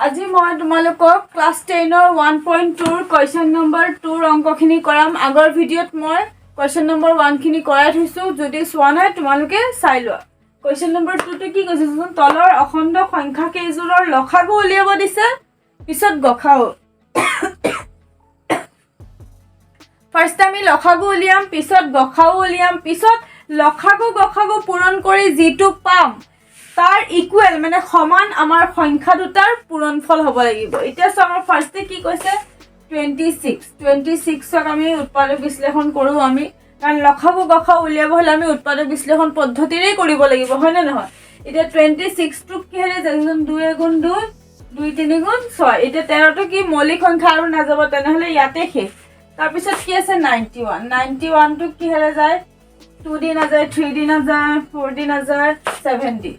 আজি মই তোমালোকক ক্লাস 10 ৰ 1.2 ৰ কোৱেশ্চন নম্বৰ 2 ৰ অংকখিনি কৰাম আগৰ ভিডিঅ'ত মই কোৱেশ্চন নম্বৰ 1 খিনি কৰাই থৈছো যদি সোৱা নাই তোমালোকে চাই লোৱা কোৱেশ্চন নম্বৰ 2 টো কি কৈছে চোন তলৰ অখণ্ড সংখ্যা কেইজোৰৰ লসাগু উলিয়াব দিছে পিছত গখাও ফাৰ্স্ট আমি লসাগু উলিয়াম পিছত গখাও উলিয়াম পিছত লসাগু পূৰণ কৰি যেটো পাম তার ইকুয়াল মানে সমান আমার সংখ্যা দুটার পূরণফল হব লাগিব এটা সো আমার ফার্স্টে কি কইছে 26 ক আমি উৎপাদক বিশ্লেষণ কৰো আমি কাৰণ লসাগু গখাও উলিয়াব হলে আমি উৎপাদক বিশ্লেষণ পদ্ধতিৰে কৰিব লাগিব হয় না নহয় এটা 26 টু কি হলে যেন 2 গুণ 2 2 3 গুণ 6 এটা 13 টো কি মৌলিক সংখ্যা আৰু না যাব তেনে হলে ইয়াতে শেষ তাৰ পিছত কি আছে 91 টু কি হলে যায় 2 দিন না যায় 3 দিন না যায় 4 দিন না যায় 7 দিন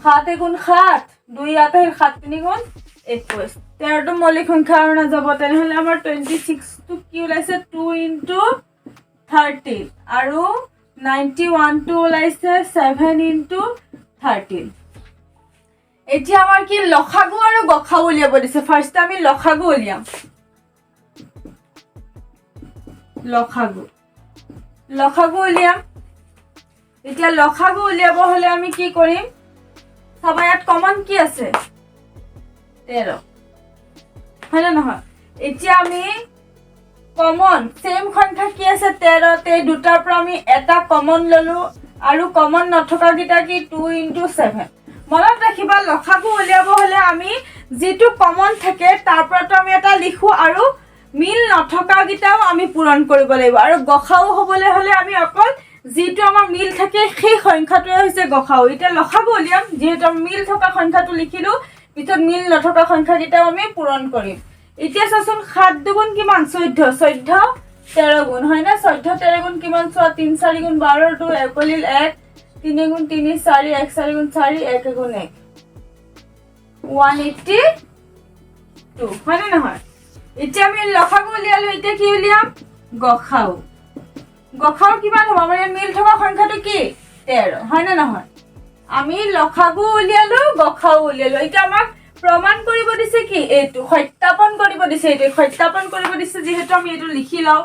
7 গুণ 7 2 ইয়াতে 7 3 গুণ 21 13 টো মৌলিক সংখ্যা আৰু না যাব তেনে হলে আমাৰ 26 টু কি ওলাইছে 2 ইনটু 13 আৰু 91 টু ওলাইছে 7 ইনটু 13 এতিয়া আমাৰ কি লসাগু আৰু গখাও উলিয়াব দিছে ফাৰ্স্ট আমি লসাগু উলিয়াম লসাগু উলিয়াম এতিয়া লসাগু উলিয়াব হলে আমি কি কৰিম সবাই ইয়াত কমন কি আছে 13 হয় না নহয় এতিয়া আমি কমন সেম সংখ্যা কি আছে 13 তে দুটাৰ পৰা আমি এটা কমন ললো আৰু কমন নথকা গিটা কি 2 ইনটু 7 মনত ৰাখিবা লসাগু উলিয়াব হলে আমি যেটো কমন থাকে তাৰ পৰা তো আমি এটা লিখো আৰু মিল নথকা গিটাও আমি পূৰণ কৰিব লাগিব আৰু গখাও হবলে হলে আমি অকল যেটো আমাৰ মিল থাকে সেই সংখ্যাটোৱে হৈছে গখাও এটা লসাগু উলিয়াম যেটো মিল থকা সংখ্যাটো লিখিলো পিছত মিল নথকা সংখ্যা গিটাও আমি পূৰণ কৰিম এতিয়া চাচোন 7 দুগুণ কিমান 14 13 গুণ হয় না 14 13 গুণ কিমান 3 4 গুণ 12 2 1 কলিল 1 3 গুণ 3 4 1 4 গুণ 4 1 গুণ 1 182 হয় না নহয় এতিয়া আমি লসাগু উলিয়ালো এতিয়া কি উলিয়াম গখাও কিমান হ'ব আমাৰ মিল থকা সংখ্যাটো কি 13 হয় না নহয় আমি লসাগু উলিয়ালো গখাও উলিয়ালো এতিয়া আমাক প্ৰমাণ কৰিব দিছে কি এটো সত্যাপন কৰিব দিছে এটো সত্যাপন কৰিব দিছে যেহেতু আমি এটো লিখি লও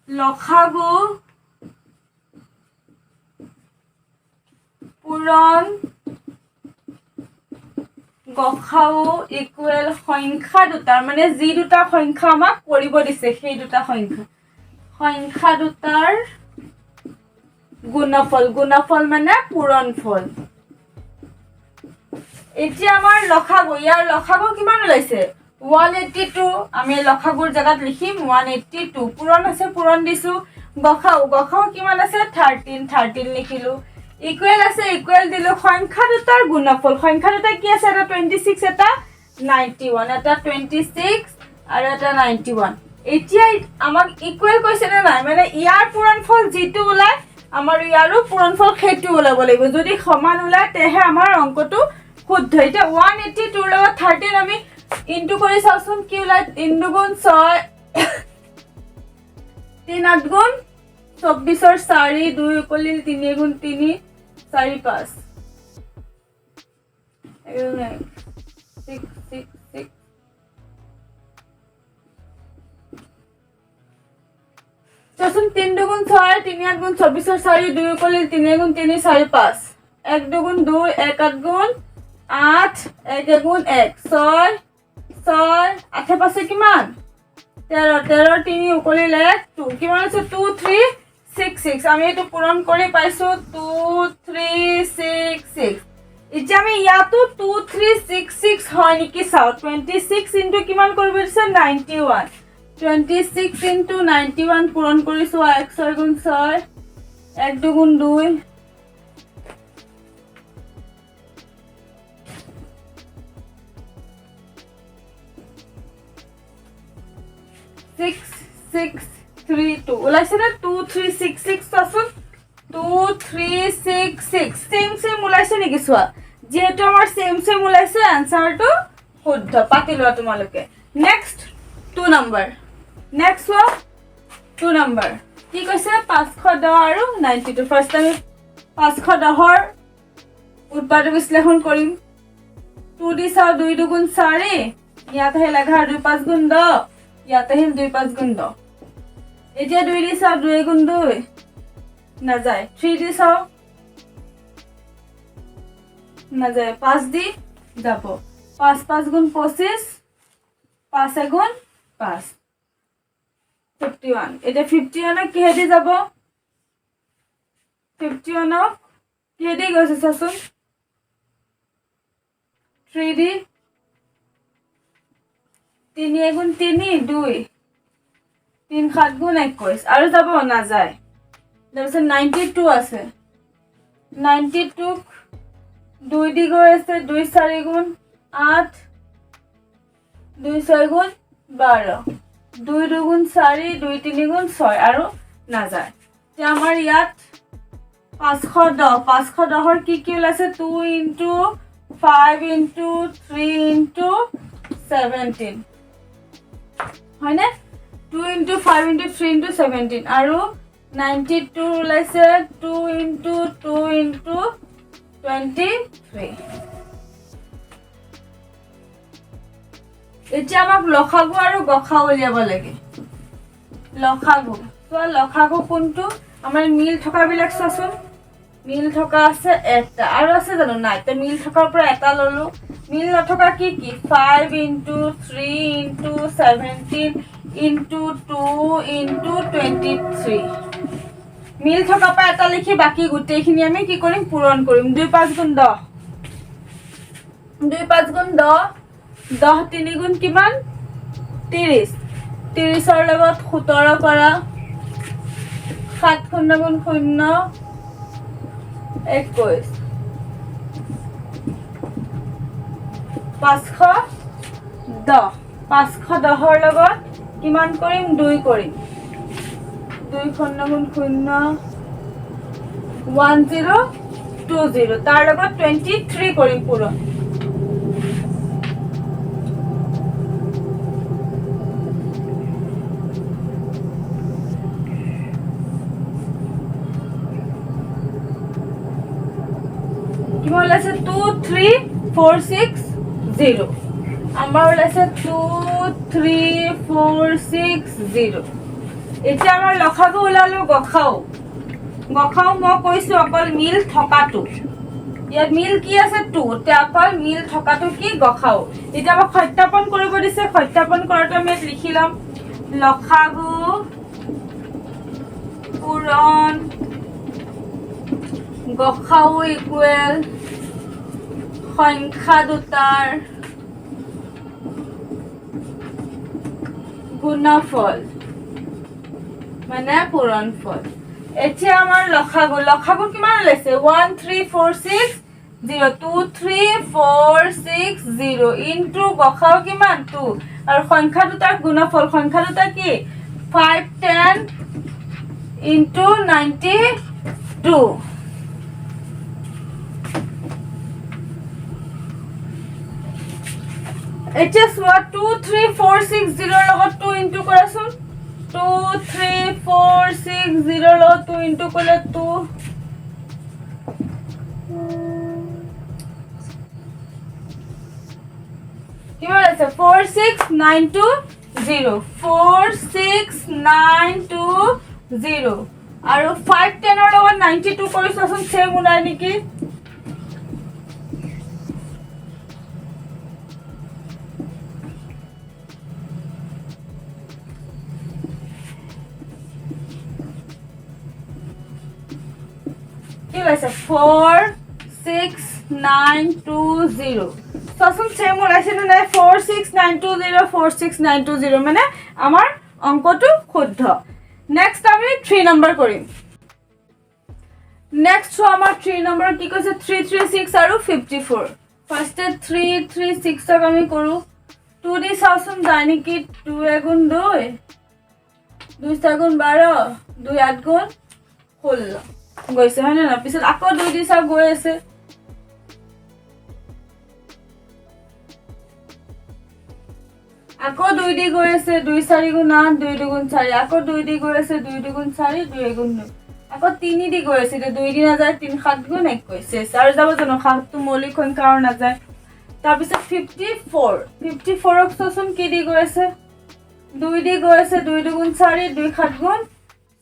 লসাগু পূৰণ গখাও ইকুৱেল সংখ্যা দুটাৰ মানে যি দুটা সংখ্যা আমাক কৰিব দিছে সেই দুটা সংখ্যা দুটাৰ গুণফল মানে পূৰণফল এতিয়া আমাৰ লসাগু ইয়াৰ লসাগু কিমান ওলাইছে 182 আমি লসাগুৰ জায়গাত লিখিম 182 পূৰণ আছে পূৰণ দিছো গখাও কিমান আছে 13 লিখিলো ইকুৱেল আছে ইকুৱেল দিলো সংখ্যা দুটাৰ গুণফল সংখ্যা দুটা কি আছে এটা 26 এটা 91 এটা 26 আৰু এটা 91 এতিয়া আমাক ইকুৱেল কৈছে না নাই মানে ইয়াৰ পূৰণফল যেটো ওলাই আমাৰ ইয়াৰো পূৰণফল সেইটো ওলাব লাগিব যদি সমান ওলাই তেহে আমাৰ অংকটো শুদ্ধ এটা 182 ৰ লগত 13 আমি ইনটু কৰি চাওচোন কি ওলাই 3 গুণ 6 3 8 গুণ 24 ৰ 4 2 কলিল 3 গুণ 3 4 5 6 চাচোন 3 দুগুণ 6 3 8 গুণ 24 ৰ 4 2 কলিল 3 গুণ 3 4 5 1 দুগুণ 2 1 8 গুণ 8 1 গুণ 1 6 8 পাছে কিমান 13 3 কলিল 1 2 কিমান আছে 2 3 6 6 আমি এটো পূৰণ কৰি পাইছো 2 3 6 6 এতিয়া আমি ইয়াতো 2 3 6 6 হয় নেকি চাও 26 ইনটু কিমান কৰিব দিছে 91 26 ইনটু 91 পূৰণ কৰিছো 1 6 গুণ 6 1 2 গুণ 2 6 6 3 2 ওলাইছে না 2 3 6 6 আসুন 2 3 6 6 সেম ওলাইছে নেকি সোয়া যেহেতু আমার সেম ওলাইছে আনসারটো শুদ্ধ পাতি লোৱা তোমালোকে নেক্সট 2 নাম্বাৰ নেক্সট 2 নাম্বাৰ কি কৈছে 510 আৰু 92 ফাৰ্স্ট আমি 510 ৰ উৎপাদক বিশ্লেষণ কৰিম 2 দি চাও 2 দুগুণ 4 ইয়াত আহিল 11 2 5 গুণ 10 ইয়াত আহিল 2 5 গুণ 10 এতিয়া 2 দি চাও 2 গুণ 2 না যায় 3 দি চাও না যায় 5 দি যাব 5 5 গুণ 25 5 গুণ 5 51 এটা 51 কি হেদি যাব 51 কি হেদি গৈছে চাচোন 3 দি 3 গুণ 3 2 3 7 গুণ 21 আৰু যাব না যায় তাৰপিছত 92 আছে 92 2 দি গৈ আছে 2 4 গুণ 8 2 6 গুণ 12 2 2 গুণ 4 2 3 গুণ 6 আৰু না যায় তে আমাৰ ইয়াত 510 ৰ কি ওলাইছে 2 into 5 into 3 into 17 হয়নে 2 into 5 into 3 into 17 আৰু 92 ওলাইছে 2 into 2 into 23 এতিয়া আমাক লখাগু আৰু গখাও উলিয়াব লাগে লখাগু তো লখাগু কোনটো আমাৰ মিল থকা বিলাক চাচোন মিল থকা আছে এটা আৰু আছে জানো নাই তে মিল থকাৰ পৰা এটা ললো মিল নথকা কি কি 5 into 3 into 17 into 2 into 23 মিল থকা পৰা এটা লিখি বাকি গোটেইখিনি আমি কি কৰিম পূৰণ কৰিম 2 5 গুণ 10 2 5 গুণ 10 10 3 গুণ কিমান 30 30 ৰ লগত 17 কৰা 7 0 গুণ 0 21 510 510 ৰ লগত কিমান কৰিম 2 কৰিম 2 0 গুণ 0 1020 তাৰ লগত 23 কৰিম পুৰা কি ওলাইছে 23460 আমাৰ ওলাইছে 23460 এতিয়া আমাৰ লখাগু ওলালো গখাও মই কৈছো অকল মিল থকাটো ইয়াত মিল কি আছে 2 তে অকল মিল থকাটো কি গখাও এতিয়া আমাক সত্যাপন কৰিব দিছে সত্যাপন কৰাটো আমি লিখি লম লখাগু পূৰণ গখাও ইকুৱেল সংখ্যা দুটাৰ গুণফল মানে পূৰণফল এতিয়া আমাৰ লখাগু কিমান লৈছে 13460 23460 ইনটু গখাও কিমান 2 আৰু সংখ্যা দুটাৰ গুণফল সংখ্যা দুটা কি 510 into 92 এতিয়া সোৱা 23460 ৰ লগত 2 ইনটু কৰাচোন 23460 ৰ লগত 2 ইনটু কৰিলে 2 কিমান আছে 46920 46920 আৰু 510 ৰ লগত 92 কৰিছোচোন সেম ওলাই নেকি কি আছে 46920 সসুন সেম ওলাইছে না 46920 মানে আমাৰ অঙ্কটো শুদ্ধ নেক্সট আমি 3 নম্বৰ কৰিম নেক্সট আমাৰ 3 নম্বৰ কি কৈছে 336 আৰু 54 ফাৰ্স্টে 336 ক আমি কৰো 2 দি চাওচোন যায় নেকি 2 গুণ 2 2 গুণ 12 2 8 গুণ 16 গৈছে হয় না পিছত আকৌ 2 দি চাও গৈ আছে আকৌ 2 দি গৈ আছে 2 4 গুণ 8 2 গুণ 4 আকৌ 2 দি গৈ আছে 2 গুণ 4 2 গুণ 9 আকৌ 3 দি গৈ আছে 2 দি না যায় 3 7 গুণ 21 আৰু যাব জানো সাতটো মৌলিক সংখ্যা আৰু না যায় তাৰপিছত 54ক চোৱাচোন কি দি গৈ আছে 2 দি গৈ আছে 2 2 গুণ 4 2 7 গুণ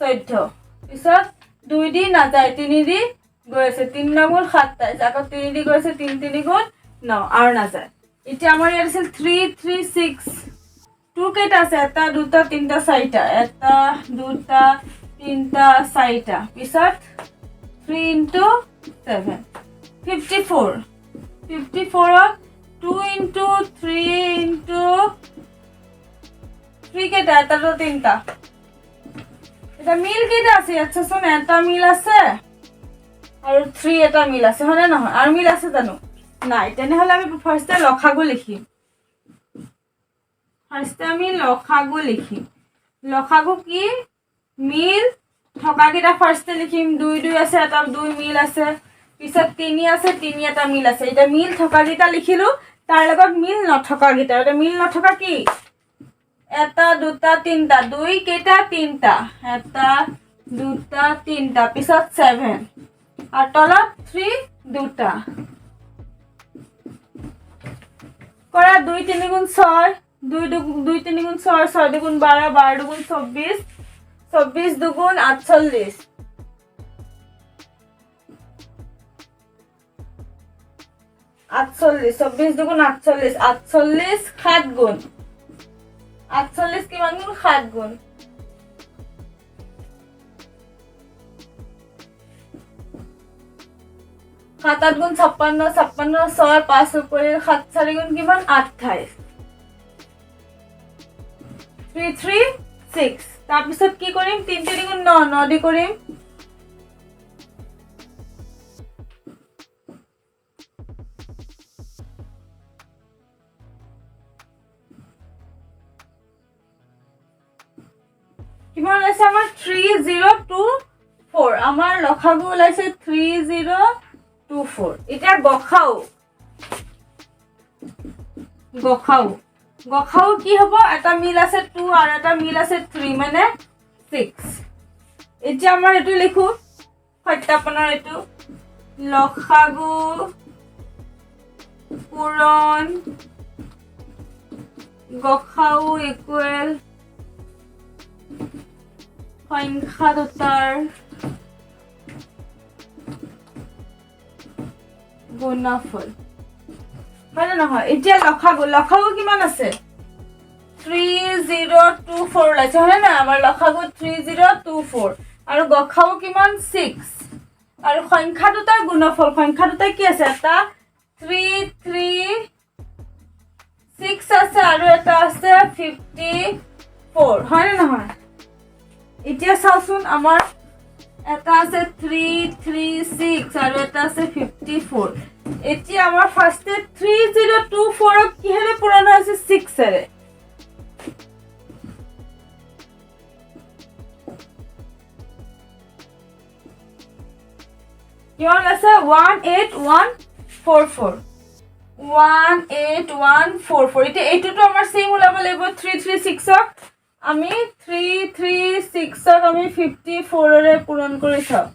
14 পিছত 2 দি নাযায় 3 দি গৈ আছে 3 9 গুণ 27 আকৌ 3 দি গৈ আছে 3 3 গুণ 9 আৰু নাযায় এতিয়া আমাৰ ইয়াত আছিল 3 3 6 2 কেইটা আছে এটা দুটা তিনটা চাৰিটা এটা দুটা তিনটা চাৰিটা পিছত 3 into 7 54 54ক 2 into 3 into 3 কেইটা এটা দুটা তিনটা এটা মিল কেইটা আছে আচ্ছা শুন এটা মিল আছে আৰু 3 এটা মিল আছে হয়নে নহয় আৰু মিল আছে জানো নাই তেনেহলে আমি ফাৰ্স্টে লখাগু লিখিম ফাৰ্স্টে আমি লখাগু লিখিম লখাগু কি মিল থকা কেইটা ফাৰ্স্টে লিখিম 2 2 আছে এটা 2 মিল আছে পিছত 3 আছে 3 এটা মিল আছে এটা মিল থকা কেইটা লিখিলো তাৰ লগত মিল নথকা কেইটা এটা মিল নথকা কি এটা দুটা তিনটা 2 কেইটা তিনটা এটা দুটা তিনটা পিছত 7 আর তলত 3 দুটা করা 2 3 গুণ 6 2 3 গুণ 6 6 2 গুণ 12 12 2 গুণ 24 24 2 গুণ 48 24 2 গুণ 48 48 7 গুণ 48 কিমান গুণ 7 গুণ 7 8 গুণ 56 56 6 5 উপরে 7 4 গুণ কিমান 28 3 3 6 তাৰপিছত কি কৰিম 3 3 গুণ 9 9 দি কৰিম কিমান আছে আমাৰ 3024 আমাৰ লখাগু ওলাইছে 3024 এটা গখাও কি হ'ব এটা মিল আছে 2 আৰু এটা মিল আছে 3 মানে 6 এতিয়া আমাৰ এটো লিখো সত্যাপনৰ এটো লখাগু পূৰণ গখাও ইকুৱেল সংখ্যা দুটাৰ গুণফল মানে নহয় এতিয়া লখাগু কিমান আছে 3024 ওলাইছে হয় না আমাৰ লখাগু 3024 আৰু গখাও কিমান 6 আৰু সংখ্যা দুটাৰ গুণফল সংখ্যা দুটা কি আছে এটা 336 আছে আৰু এটা আছে 54 হয় না নহয় এতিয়া চাওচোন আমাৰ এটা আছে 336 আৰু এটা আছে 54 এতিয়া আমাৰ ফাৰ্স্টে 3024 কি হেলে পূৰণ হৈছে 6 এৰে কিমান আছে 18144 18144 এতিয়া এইটোটো আমাৰ সেম ওলাব লাগিব 336ক আমি 336ক আমি 54 এৰে পূৰণ কৰি চাও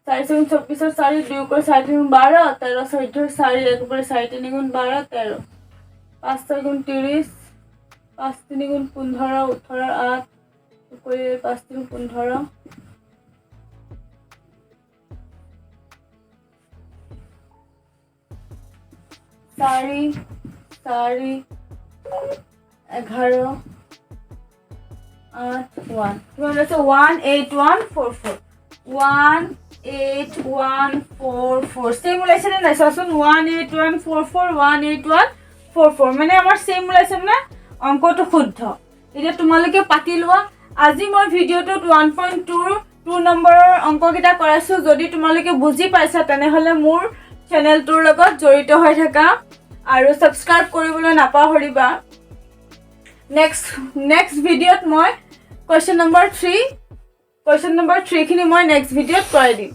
4 4 24 4 2 করে 4 3 12 13 14 4 1 করে 4 3 গুণ 12 13 5 6 গুণ 30 5 3 গুণ 15 18 8 করে 5 3 15 4 4 11 8 1 কিমান আছে 18144 18144 সেম ওলাইছে না নাই চাচোন 18144 18144 মানে আমাৰ সেম ওলাইছে না অংকটো শুদ্ধ এতিয়া তোমালোকে পাতি লোৱা আজি মই ভিডিওটোত 1.2 নম্বৰৰ অংককিটা কৰাইছো যদি তোমালোকে বুজি পাইছা তেনেহলে মোৰ চেনেলটোৰ লগত জড়িত হৈ থাকা আৰু সাবস্ক্ৰাইব কৰিবলৈ নাপাহৰিবা নেক্সট ভিডিওত মই question number 3 খিনি মই next ভিডিওত কৰাই দিম